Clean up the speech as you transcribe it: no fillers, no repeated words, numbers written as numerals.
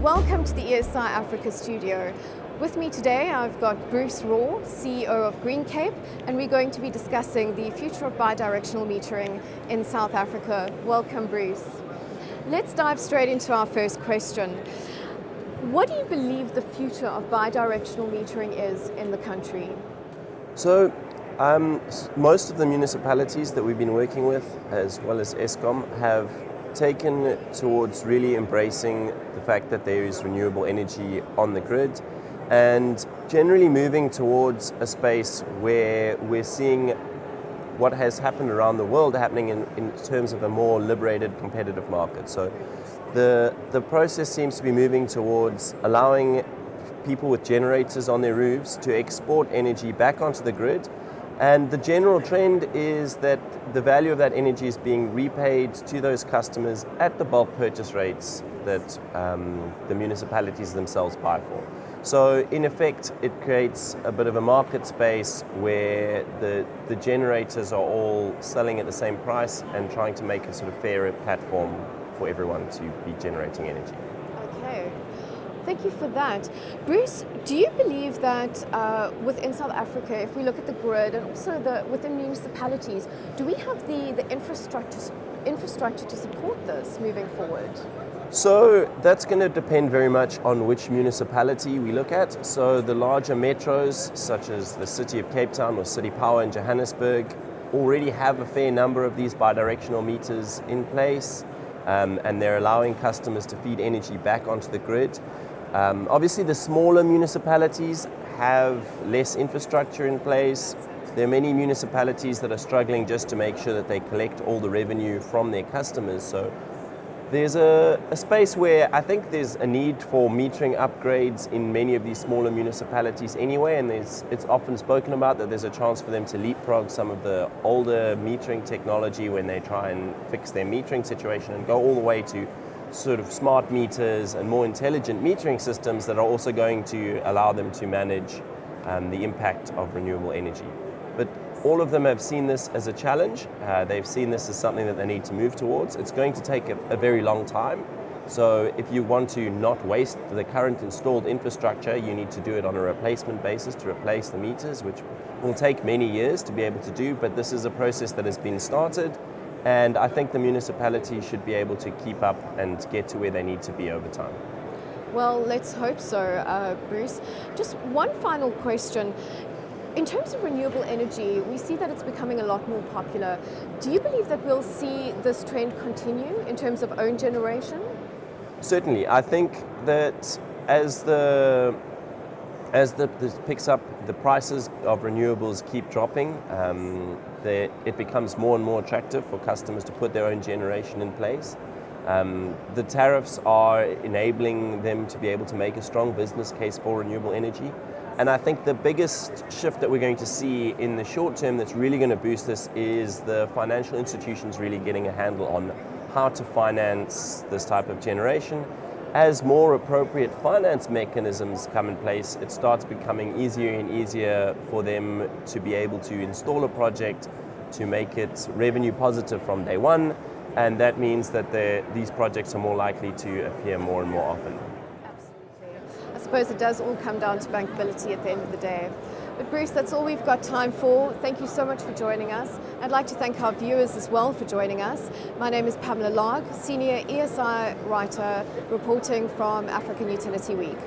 Welcome to the ESI Africa studio. With me today I've got Bruce Raw, CEO of GreenCape, and we're going to be discussing the future of bi-directional metering in South Africa. Welcome, Bruce. Let's dive straight into our first question. What do you believe the future of bi-directional metering is in the country? So, most of the municipalities that we've been working with, as well as Eskom, have taken towards really embracing the fact that there is renewable energy on the grid and generally moving towards a space where we're seeing what has happened around the world happening in terms of a more liberated competitive market. So the process seems to be moving towards allowing people with generators on their roofs to export energy back onto the grid. And the general trend is that the value of that energy is being repaid to those customers at the bulk purchase rates that the municipalities themselves buy for. So in effect, it creates a bit of a market space where the generators are all selling at the same price and trying to make a sort of fairer platform for everyone to be generating energy. Okay. Thank you for that. Bruce, do you believe that within South Africa, if we look at the grid and also within municipalities, do we have the infrastructure to support this moving forward? So that's going to depend very much on which municipality we look at. So the larger metros, such as the City of Cape Town or City Power in Johannesburg, already have a fair number of these bidirectional meters in place, and they're allowing customers to feed energy back onto the grid. Obviously, the smaller municipalities have less infrastructure in place. There are many municipalities that are struggling just to make sure that they collect all the revenue from their customers. So there's a space where I think there's a need for metering upgrades in many of these smaller municipalities anyway, and it's often spoken about that there's a chance for them to leapfrog some of the older metering technology when they try and fix their metering situation and go all the way to sort of smart meters and more intelligent metering systems that are also going to allow them to manage the impact of renewable energy. But all of them have seen this as a challenge. They've seen this as something that they need to move towards. It's going to take a very long time. So if you want to not waste the current installed infrastructure, you need to do it on a replacement basis to replace the meters, which will take many years to be able to do. But this is a process that has been started. And I think the municipality should be able to keep up and get to where they need to be over time. Well, let's hope so, Bruce. Just one final question. In terms of renewable energy, we see that it's becoming a lot more popular. Do you believe that we'll see this trend continue in terms of own generation? Certainly. I think that as this picks up, the prices of renewables keep dropping. It becomes more and more attractive for customers to put their own generation in place. The tariffs are enabling them to be able to make a strong business case for renewable energy. And I think the biggest shift that we're going to see in the short term that's really going to boost this is the financial institutions really getting a handle on how to finance this type of generation. As more appropriate finance mechanisms come in place, it starts becoming easier and easier for them to be able to install a project, to make it revenue positive from day one, and that means that these projects are more likely to appear more and more often. I suppose it does all come down to bankability at the end of the day. But Bruce, that's all we've got time for. Thank you so much for joining us. I'd like to thank our viewers as well for joining us. My name is Pamela Larg, Senior ESI Writer, reporting from African Utility Week.